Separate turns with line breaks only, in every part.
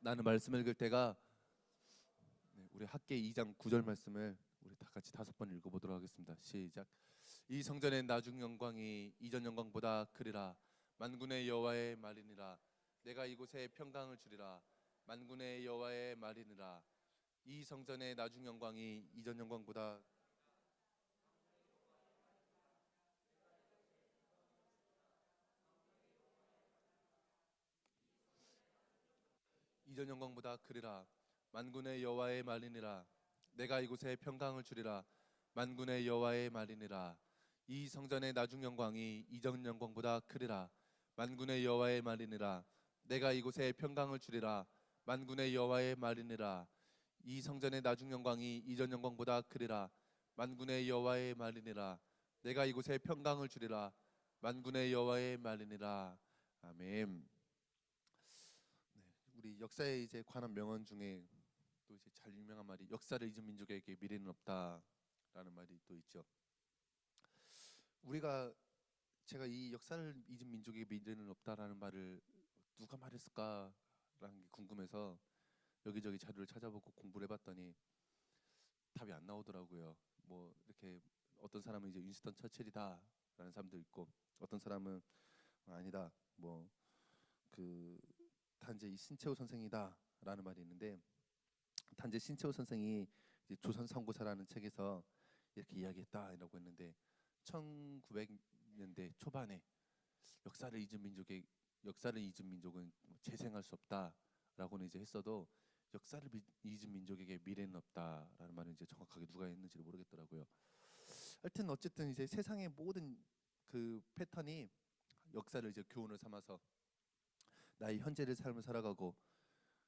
나는 말씀 읽을 때가 우리 학계 2장 9절 말씀을 우리 다 같이 5번 읽어보도록 하겠습니다. 시작. 이 성전의 나중 영광이 이전 영광보다 크리라. 만군의 여호와의 말이니라. 내가 이곳에 평강을 주리라. 만군의 여호와의 말이니라. 이 성전의 나중 영광이 이전 영광보다 이전 영광보다 크리라. 만군의 여호와의 말이니라. 내가 이곳에 평강을 주리라. 만군의 여호와의 말이니라. 이 성전의 나중 영광이 이전 영광보다 크리라. 만군의 여호와의 말이니라. 내가 이곳에 평강을 주리라. 만군의 여호와의 말이니라. 이 성전의 나중 영광이 이전 영광보다 크리라. 만군의 여호와의 말이니라. 내가 이곳에 평강을 주리라. 만군의 여호와의 말이니라. 아멘. 우리 역사에 이제 관한 명언 중에 또 이제 잘 유명한 말이 역사를 잊은 민족에게 미래는 없다라는 말이 또 있죠. 제가 이 역사를 잊은 민족에게 미래는 없다라는 말을 누가 말했을까라는 게 궁금해서 여기저기 자료를 찾아보고 공부를 해봤더니 답이 안 나오더라고요. 뭐 이렇게 어떤 사람은 이제 윈스턴 처칠이다라는 사람도 있고, 어떤 사람은 아니다, 뭐 그 단지 신채호 선생이다라는 말이 있는데, 단지 신채호 선생이 이제 조선 선구사라는 책에서 이렇게 이야기했다라고 했는데, 1900년대 초반에 역사를 잊은 민족은 재생할 수 없다라고는 이제 했어도 역사를 잊은 민족에게 미래는 없다라는 말은 이제 정확하게 누가 했는지를 모르겠더라고요. 하여튼 어쨌든 이제 세상의 모든 그 패턴이 역사를 이제 교훈을 삼아서 나의 현재를 삶을 살아가고,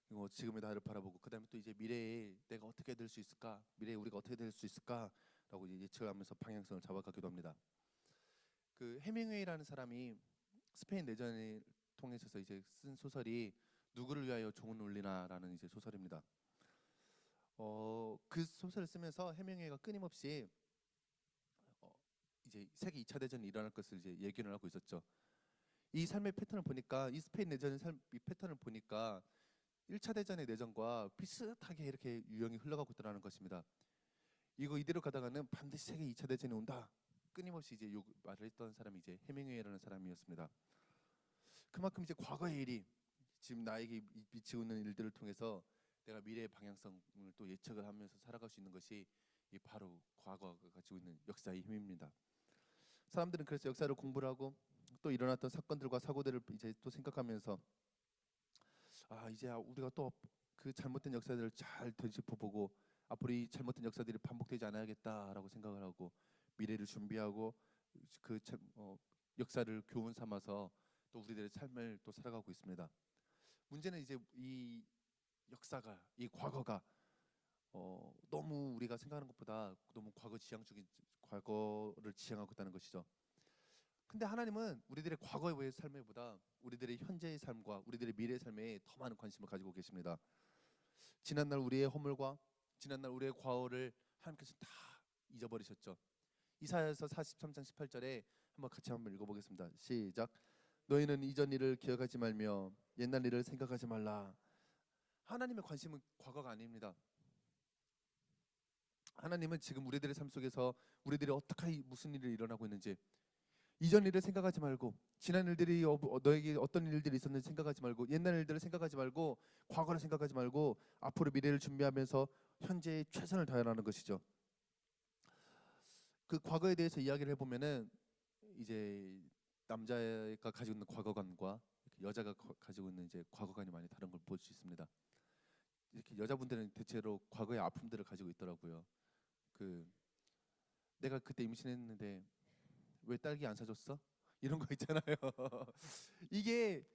그리고 지금의 나를 바라보고, 그다음에 또 이제 미래에 내가 어떻게 될 수 있을까, 미래에 우리가 어떻게 될 수 있을까라고 이제 예측을 하면서 방향성을 잡아가기도 합니다. 그 해밍웨이라는 사람이 스페인 내전을 통해서 이제 쓴 소설이 누구를 위하여 종은 울리나라는 이제 소설입니다. 그 소설을 쓰면서 해밍웨이가 끊임없이 이제 세계 2차 대전이 일어날 것을 이제 예견을 하고 있었죠. 이 삶의 패턴을 보니까, 이 스페인 내전의 이 패턴을 보니까 1차 대전의 내전과 비슷하게 이렇게 유형이 흘러가고 있다는 것입니다. 이대로 가다가는 반드시 세계 2차 대전이 온다, 끊임없이 이제 말을 했던 사람이 이제 해밍웨이라는 사람이었습니다. 그만큼 이제 과거의 일이 지금 나에게 미치고 있는 일들을 통해서 내가 미래의 방향성을 또 예측을 하면서 살아갈 수 있는 것이 이 바로 과거가 가지고 있는 역사의 힘입니다. 사람들은 그래서 역사를 공부를 하고 또 일어났던 사건들과 사고들을 이제 또 생각하면서 이제 우리가 또 그 잘못된 역사들을 잘 되짚어보고 앞으로 이 잘못된 역사들이 반복되지 않아야겠다라고 생각을 하고 미래를 준비하고 그 역사를 교훈 삼아서 또 우리들의 삶을 또 살아가고 있습니다. 문제는 이제 이 역사가, 이 과거가 너무 우리가 생각하는 것보다 너무 과거를 지향하고 있다는 것이죠. 근데 하나님은 우리들의 과거의 삶보다 우리들의 현재의 삶과 우리들의 미래의 삶에 더 많은 관심을 가지고 계십니다. 지난날 우리의 허물과 지난날 우리의 과거를 하나님께서 다 잊어버리셨죠. 이사야서 43장 18절에 한번 읽어보겠습니다. 시작. 너희는 이전 일을 기억하지 말며 옛날 일을 생각하지 말라. 하나님의 관심은 과거가 아닙니다. 하나님은 지금 우리들의 삶 속에서 우리들이 어떻게 무슨 일이 일어나고 있는지, 이전 일을 생각하지 말고, 지난 일들이 너에게 어떤 일들이 있었는지 생각하지 말고, 옛날 일들을 생각하지 말고, 과거를 생각하지 말고 앞으로 미래를 준비하면서 현재에 최선을 다하라는 것이죠. 그 과거에 대해서 이야기를 해보면은 이제 남자가 가지고 있는 과거관과 여자가 가지고 있는 이제 과거관이 많이 다른 걸 볼 수 있습니다. 이렇게 여자분들은 대체로 과거의 아픔들을 가지고 있더라고요. 내가 그때 임신했는데 왜 딸기 안 사줬어? 이런 거 있잖아요. 이게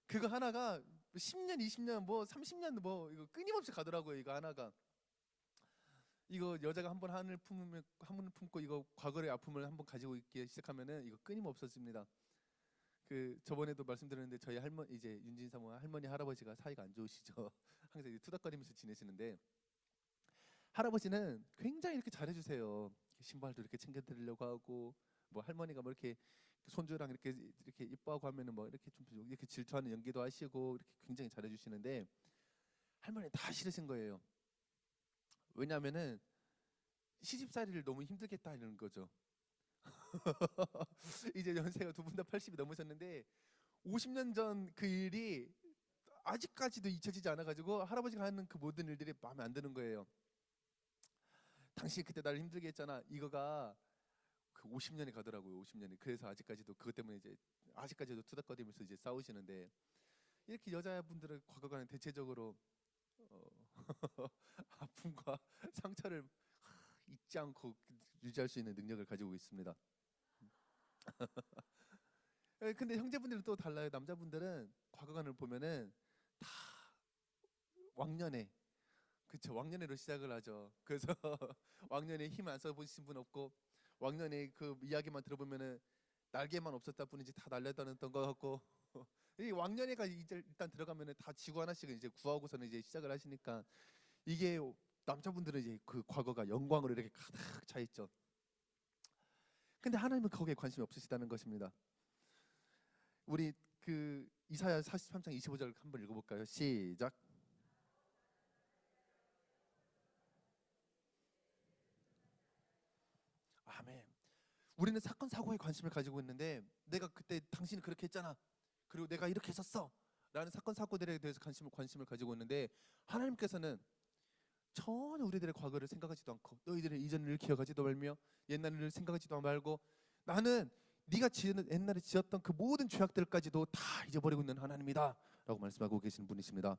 그거 하나가 10년, 20년, 뭐 30년 뭐 이거 끊임없이 가더라고요. 이거 하나가. 이거 여자가 한번 한을 품고 이거 과거의 아픔을 한번 가지고 있기 시작하면은 이거 끊임없어집니다. 저번에도 말씀드렸는데 저희 할머니, 이제 윤진 사모 할머니 할아버지가 사이가 안 좋으시죠. 항상 투닥거리면서 지내시는데 할아버지는 굉장히 이렇게 잘해주세요. 신발도 이렇게 챙겨드리려고 하고, 뭐 할머니가 뭐 이렇게 손주랑 이렇게 이뻐하고 하면은 뭐 이렇게 좀 이렇게 질투하는 연기도 하시고 이렇게 굉장히 잘해주시는데, 할머니 다 싫으신 거예요. 왜냐하면은 시집살이를 너무 힘들겠다 이런 거죠. 이제 연세가 두 분 다 80이 넘으셨는데 50년 전 그 일이 아직까지도 잊혀지지 않아가지고 할아버지가 하는 그 모든 일들이 마음에 안 드는 거예요. 당신 그때 나를 힘들게 했잖아. 이거가 그 50년이 가더라고요. 50년이. 그래서 아직까지도 그것 때문에 이제 아직까지도 투닥거리면서 이제 싸우시는데, 이렇게 여자분들의 과거관은 대체적으로 어, 아픔과 상처를 잊지 않고 유지할 수 있는 능력을 가지고 있습니다. 근데 형제분들은 또 달라요. 남자분들은 과거관을 보면은 다 왕년에, 그쵸, 왕년에로 시작을 하죠. 그래서 왕년에 힘 안 써보신 분 없고, 왕년에 그 이야기만 들어보면은 날개만 없었다 뿐이지 다 날려다녔던 것 같고, 이 왕년에가 이제 일단 들어가면은 다 지구 하나씩은 이제 구하고서는 이제 시작을 하시니까, 이게 남자분들은 이제 그 과거가 영광으로 이렇게 가득 차 있죠. 근데 하나님은 거기에 관심이 없으시다는 것입니다. 우리 그 이사야 43장 25절 한번 읽어볼까요? 시작. 아멘. 우리는 사건 사고에 관심을 가지고 있는데, 내가 그때 당신이 그렇게 했잖아, 그리고 내가 이렇게 했었어 라는 사건 사고들에 대해서 관심을 가지고 있는데, 하나님께서는 전혀 우리들의 과거를 생각하지도 않고, 너희들의 이전 일을 기억하지도 말며 옛날 일을 생각하지도 말고, 나는 네가 옛날에 지었던 그 모든 죄악들까지도 다 잊어버리고 있는 하나님이다 라고 말씀하고 계시는 분이십니다.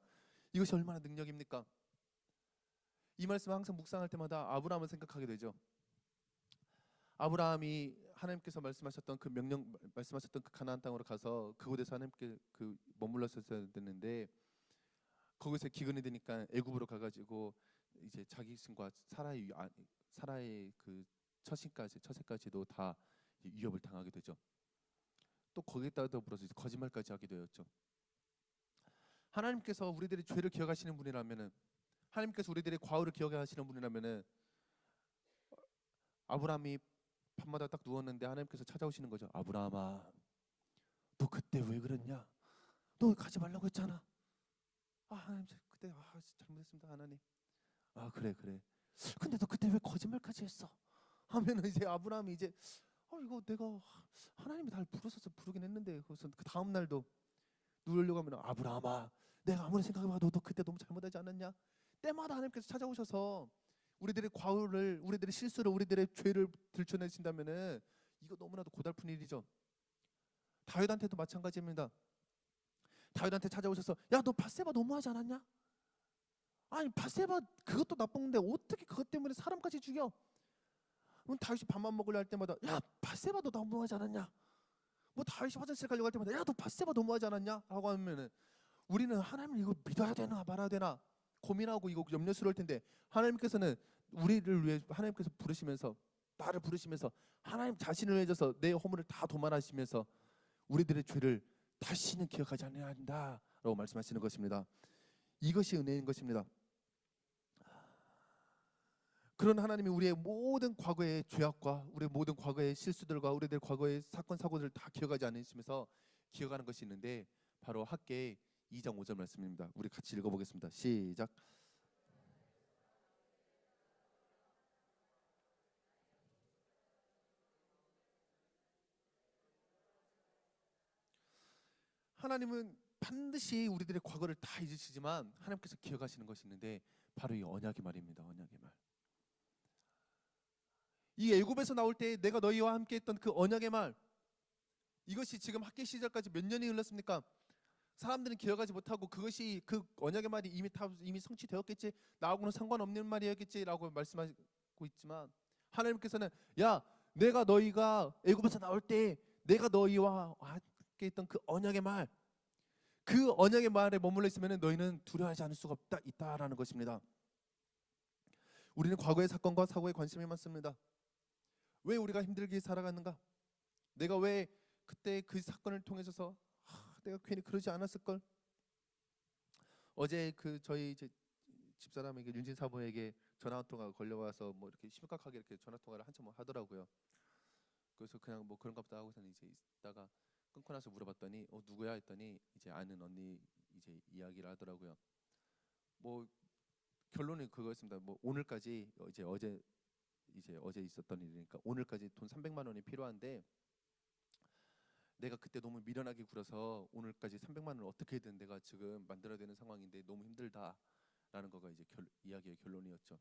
이것이 얼마나 능력입니까? 이 말씀을 항상 묵상할 때마다 아브라함을 생각하게 되죠. 아브라함이 하나님께서 말씀하셨던 그 명령, 말씀하셨던 그 가나안 땅으로 가서 그곳에서 하나님께 그 머물렀었어야 됐는데, 거기서 기근이 되니까 애굽으로 가가지고 이제 자기 신과 사라의 그 처세까지도 다 위협을 당하게 되죠. 또 거기에다 더불어서 이제 거짓말까지 하게 되었죠. 하나님께서 우리들의 죄를 기억하시는 분이라면은, 하나님께서 우리들의 과오를 기억하시는 분이라면은, 아브라함이 밤마다 딱 누웠는데 하나님께서 찾아오시는 거죠. 아브라함아, 너 그때 왜 그랬냐? 너 가지 말라고 했잖아. 아, 하나님 그때 잘못했습니다 하나님. 아, 그래 그래. 근데 너 그때 왜 거짓말까지 했어? 하면은 이제 아브라함이 이제 이거 내가 하나님이 날 부르셔서 부르긴 했는데, 그래서 그 다음 날도 누우려고 하면 아브라함아, 내가 아무리 생각해봐도 너 그때 너무 잘못하지 않았냐? 때마다 하나님께서 찾아오셔서 우리들의 과오를, 우리들의 실수를, 우리들의 죄를 들춰내신다면은 이거 너무나도 고달픈 일이죠. 다윗한테도 마찬가지입니다. 다윗한테 찾아오셔서 야, 너 밧세바 너무하지 않았냐? 아니, 밧세바 그것도 나쁜데 어떻게 그것 때문에 사람까지 죽여? 그럼 다윗이 밥만 먹으려 할 때마다 야, 밧세바 너 너무하지 않았냐? 뭐 다윗이 화장실 가려고 할 때마다 야, 너 밧세바 너무하지 않았냐? 하고 하면은 우리는 하나님 이거 믿어야 되나 말아야 되나 고민하고 이거 염려스러울 텐데, 하나님께서는 우리를 위해 하나님께서 부르시면서, 나를 부르시면서 하나님 자신을 위해서 내 허물을 다 도말하시면서 우리들의 죄를 다시는 기억하지 않아야 한다라고 말씀하시는 것입니다. 이것이 은혜인 것입니다. 그런 하나님이 우리의 모든 과거의 죄악과 우리의 모든 과거의 실수들과 우리들 과거의 사건 사고들을 다 기억하지 않으시면서 기억하는 것이 있는데, 바로 학개의 2장 5절 말씀입니다. 우리 같이 읽어보겠습니다. 시작. 하나님은 반드시 우리들의 과거를 다 잊으시지만 하나님께서 기억하시는 것이 있는데, 바로 이 언약의 말입니다. 언약의 말. 이 애굽에서 나올 때 내가 너희와 함께 했던 그 언약의 말, 이것이 지금 학교 시절까지 몇 년이 흘렀습니까? 사람들은 기억하지 못하고 그것이, 그 언약의 말이 이미 성취되었겠지, 나하고는 상관없는 말이었겠지라고 말씀하고 있지만, 하나님께서는 야, 내가 너희가 애굽에서 나올 때 내가 너희와 함께 했던 그 언약의 말, 그 언약의 말에 머물러 있으면 너희는 두려워하지 않을 수가 있다라는 것입니다. 우리는 과거의 사건과 사고에 관심이 많습니다. 왜 우리가 힘들게 살아가는가? 내가 왜 그때 그 사건을 통해서 내가 괜히 그러지 않았을 걸? 어제 그 저희 이제 집사람에게, 윤진 사모에게 전화 한 통화가 걸려와서 뭐 이렇게 심각하게 이렇게 전화 통화를 한참 하더라고요. 그래서 그냥 뭐 그런가 보다 하고서는 이제 있다가 끊고 나서 물어봤더니 누구야 했더니 이제 아는 언니 이제 이야기를 하더라고요. 뭐 결론은 그거였습니다. 뭐 오늘까지 이제 어제 있었던 일이니까 오늘까지 돈 300만 원이 필요한데 내가 그때 너무 미련하게 굴어서 오늘까지 300만 원을 어떻게든 내가 지금 만들어야 되는 상황인데 너무 힘들다라는 거가 이제 이야기의 결론이었죠.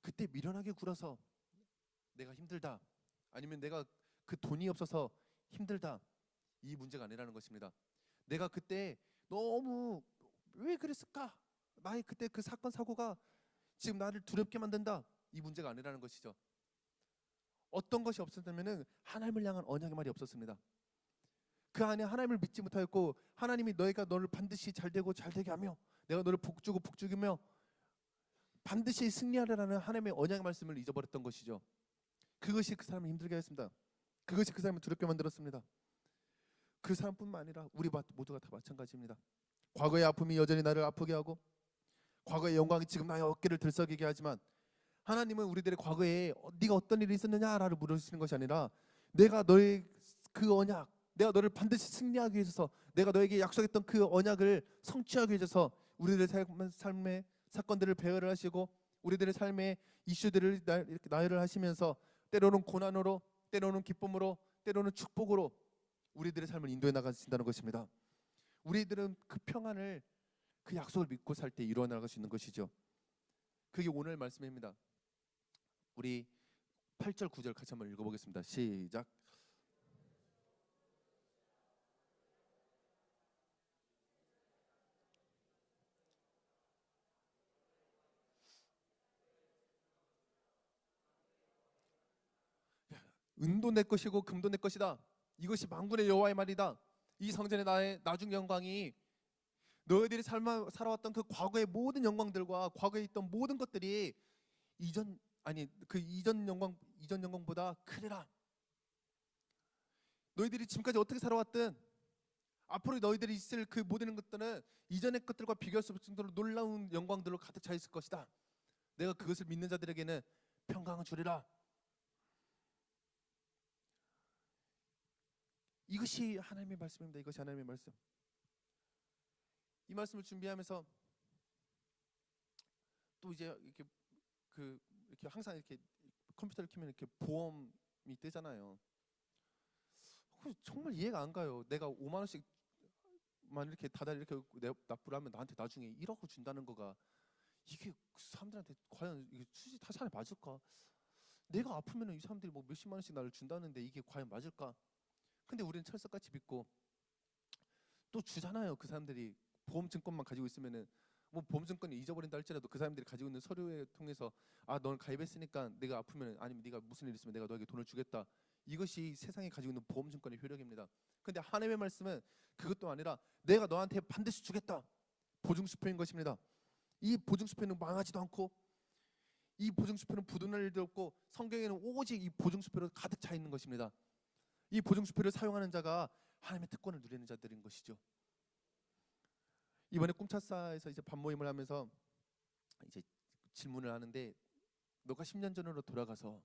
그때 미련하게 굴어서 내가 힘들다 아니면 내가 그 돈이 없어서 힘들다 이 문제가 아니라는 것입니다. 내가 그때 너무 왜 그랬을까? 나의 그때 그 사건 사고가 지금 나를 두렵게 만든다 이 문제가 아니라는 것이죠. 어떤 것이 없었다면은 하나님을 향한 언약의 말이 없었습니다. 그 안에 하나님을 믿지 못하였고 하나님이 너희가 너를 반드시 잘되고 잘되게 하며 내가 너를 복주고 복주기며 반드시 승리하리라는 하나님의 언약의 말씀을 잊어버렸던 것이죠. 그것이 그 사람을 힘들게 했습니다. 그것이 그 사람을 두렵게 만들었습니다. 그 사람뿐만 아니라 우리 모두가 다 마찬가지입니다. 과거의 아픔이 여전히 나를 아프게 하고 과거의 영광이 지금 나의 어깨를 들썩이게 하지만 하나님은 우리들의 과거에 네가 어떤 일이 있었느냐라고 물으시는 것이 아니라 내가 너의 그 언약 내가 너를 반드시 승리하기 위해서 내가 너에게 약속했던 그 언약을 성취하기 위해서 우리들의 삶의 사건들을 배열을 하시고 우리들의 삶의 이슈들을 이렇게 나열을 하시면서 때로는 고난으로 때로는 기쁨으로 때로는 축복으로 우리들의 삶을 인도해 나가신다는 것입니다. 우리들은 그 평안을 그 약속을 믿고 살 때 이루어 나갈 수 있는 것이죠. 그게 오늘 말씀입니다. 우리 8절 9절 같이 한번 읽어보겠습니다. 시작. 은도 내 것이고 금도 내 것이다. 이것이 만군의 여호와의 말이다. 이 성전의 나의 나중 영광이 너희들이 살아왔던 그 과거의 모든 영광들과 과거에 있던 모든 것들이 이전 영광보다 크리라. 너희들이 지금까지 어떻게 살아왔든 앞으로 너희들이 있을 그 모든 것들은 이전의 것들과 비교할 수 없을 정도로 놀라운 영광들로 가득 차 있을 것이다. 내가 그것을 믿는 자들에게는 평강을 주리라. 이것이 하나님의 말씀입니다. 이것이 하나님의 말씀. 이 말씀을 준비하면서 또 이제 이렇게 항상 이렇게 컴퓨터를 켜면 이렇게 보험이 뜨잖아요. 정말 이해가 안 가요. 내가 5만 원씩만 이렇게 다달이 이렇게 납부를 하면 나한테 나중에 1억을 준다는 거가 이게 사람들한테 과연 이게 수지 타산에 맞을까? 내가 아프면 이 사람들이 뭐 몇십만 원씩 나를 준다는데 이게 과연 맞을까? 근데 우리는 철석같이 믿고 또 주잖아요. 그 사람들이 보험증권만 가지고 있으면은 뭐 보험증권을 잊어버린다 할지라도 그 사람들이 가지고 있는 서류에 통해서 넌 가입했으니까 내가 아프면 아니면 네가 무슨 일 있으면 내가 너에게 돈을 주겠다. 이것이 세상에 가지고 있는 보험증권의 효력입니다. 근데 하나님의 말씀은 그것도 아니라 내가 너한테 반드시 주겠다. 보증수표인 것입니다. 이 보증수표는 망하지도 않고 이 보증수표는 부도날 일도 없고 성경에는 오직 이 보증수표로 가득 차 있는 것입니다. 이 보증수표를 사용하는 자가 하나님의 특권을 누리는 자들인 것이죠. 이번에 꿈차사에서 이제 반모임을 하면서 이제 질문을 하는데 너가 10년 전으로 돌아가서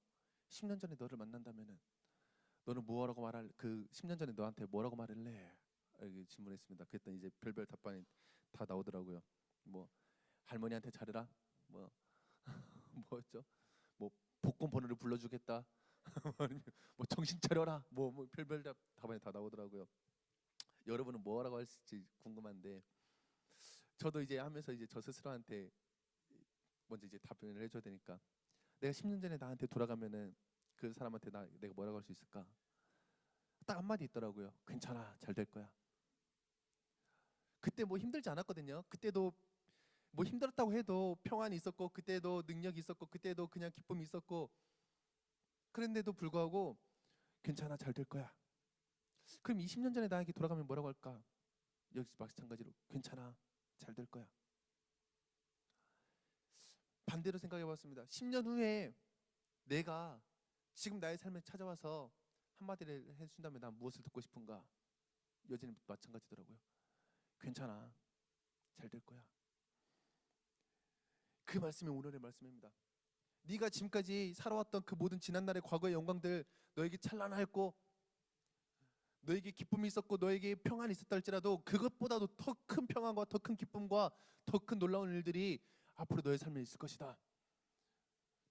10년 전에 너를 만난다면은 너는 뭐라고 말할 그 10년 전에 너한테 뭐라고 말할래? 이렇게 질문했습니다. 그랬더니 이제 별별 답변이 다 나오더라고요. 뭐 할머니한테 잘해라. 뭐 뭐였죠? 뭐 복권 번호를 불러주겠다. 뭐 정신 차려라. 뭐 별별 답변이 다 나오더라고요. 여러분은 뭐라고 할지 궁금한데 저도 이제 하면서 이제 저 스스로한테 먼저 이제 답변을 해줘야 되니까 내가 10년 전에 나한테 돌아가면은 그 사람한테 내가 뭐라고 할 수 있을까? 딱 한마디 있더라고요. 괜찮아, 잘 될 거야. 그때 뭐 힘들지 않았거든요. 그때도 뭐 힘들었다고 해도 평안이 있었고 그때도 능력이 있었고 그때도 그냥 기쁨이 있었고 그런데도 불구하고 괜찮아, 잘 될 거야. 그럼 20년 전에 나에게 돌아가면 뭐라고 할까? 여기서 마찬가지로 괜찮아, 잘 될 거야. 반대로 생각해봤습니다. 10년 후에 내가 지금 나의 삶에 찾아와서 한마디를 해준다면 난 무엇을 듣고 싶은가? 여전히 마찬가지더라고요. 괜찮아, 잘 될 거야. 그 말씀이 오늘의 말씀입니다. 네가 지금까지 살아왔던 그 모든 지난날의 과거의 영광들 너에게 찬란하였고 너에게 기쁨이 있었고 너에게 평안이 있었다 할지라도 그것보다도 더 큰 평안과 더 큰 기쁨과 더 큰 놀라운 일들이 앞으로 너의 삶에 있을 것이다.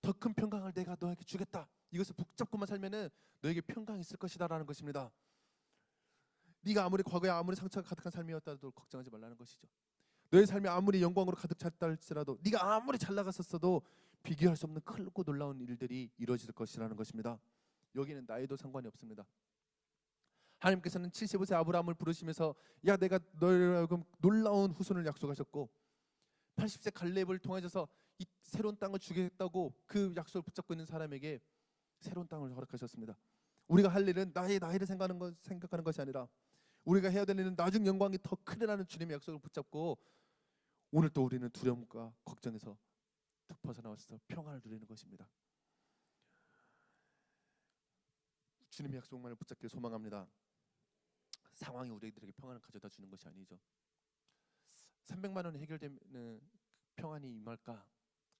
더 큰 평강을 내가 너에게 주겠다. 이것을 붙잡고만 살면은 너에게 평강이 있을 것이다라는 것입니다. 네가 아무리 과거에 아무리 상처가 가득한 삶이었다도 걱정하지 말라는 것이죠. 너의 삶이 아무리 영광으로 가득 찼다 할지라도 네가 아무리 잘 나갔었어도 비교할 수 없는 크고 놀라운 일들이 이루어질 것이라는 것입니다. 여기는 나이도 상관이 없습니다. 하나님께서는 75세 아브라함을 부르시면서 야 내가 너를 놀라운 후손을 약속하셨고 80세 갈렙을 통하셔서 이 새로운 땅을 주겠다고 그 약속을 붙잡고 있는 사람에게 새로운 땅을 허락하셨습니다. 우리가 할 일은 나이를 생각하는 것이 아니라 우리가 해야 될 일은 나중 영광이 더 크리라는 주님의 약속을 붙잡고 오늘 또 우리는 두려움과 걱정에서 득 벗어나와서 평안을 누리는 것입니다. 주님의 약속만을 붙잡길 소망합니다. 상황이 우리들에게 평안을 가져다 주는 것이 아니죠. 300만 원이 해결되면 평안이 임할까?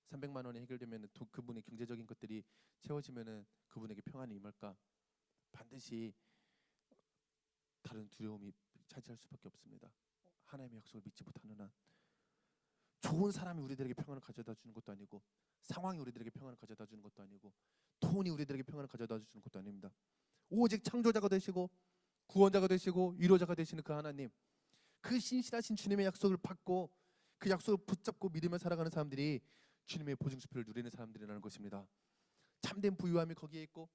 300만 원이 해결되면 그분의 경제적인 것들이 채워지면 그분에게 평안이 임할까? 반드시 다른 두려움이 차지할 수밖에 없습니다. 하나님의 약속을 믿지 못하는 한 좋은 사람이 우리들에게 평안을 가져다 주는 것도 아니고 상황이 우리들에게 평안을 가져다 주는 것도 아니고 돈이 우리들에게 평안을 가져다 주는 것도 아닙니다. 오직 창조자가 되시고 구원자가 되시고 위로자가 되시는 그 하나님, 그 신실하신 주님의 약속을 받고 그 약속을 붙잡고 믿으며 살아가는 사람들이 주님의 보증수표를 누리는 사람들이라는 것입니다. 참된 부유함이 거기에 있고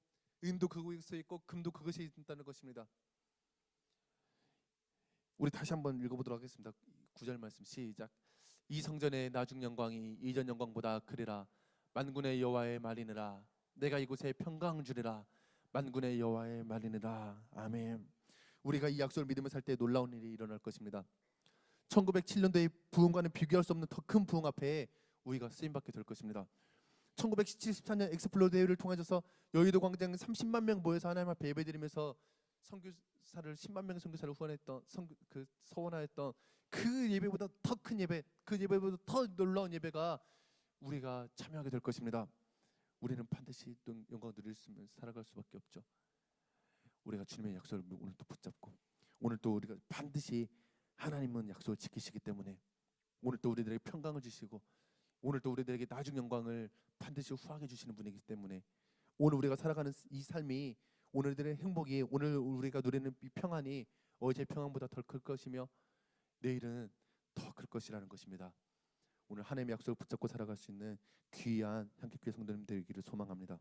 은도 그곳에 있고 금도 그것이 있다는 것입니다. 우리 다시 한번 읽어보도록 하겠습니다. 9절 말씀 시작. 이 성전의 나중 영광이 이전 영광보다 크리라. 만군의 여호와의 말이니라. 내가 이곳에 평강 주리라. 만군의 여호와의 말이니라. 아멘. 우리가 이 약속을 믿으며 살 때 놀라운 일이 일어날 것입니다. 1907년도의 부흥과는 비교할 수 없는 더 큰 부흥 앞에 우리가 쓰임받게 될 것입니다. 1974년 엑스플로드 대회를 통해서 여의도 광장 30만 명 모여서 하나님 앞에 예배드리면서 선교사를 10만 명의 선교사를 후원했던 서원하였던 그 예배보다 더 큰 예배, 그 예배보다 더 놀라운 예배가 우리가 참여하게 될 것입니다. 우리는 반드시 영광을 누릴 수 있으면 살아갈 수밖에 없죠. 우리가 주님의 약속을 오늘 또 붙잡고 오늘 또 우리가 반드시 하나님은 약속을 지키시기 때문에 오늘 또 우리들에게 평강을 주시고 오늘 또 우리들에게 나중 영광을 반드시 후하게 주시는 분이기 때문에 오늘 우리가 살아가는 이 삶이 오늘들의 행복이 오늘 우리가 누리는 이 평안이 어제 평안보다 더 클 것이며 내일은 더 클 것이라는 것입니다. 오늘 하나님의 약속을 붙잡고 살아갈 수 있는 귀한 향기교회 성도님 되기를 소망합니다.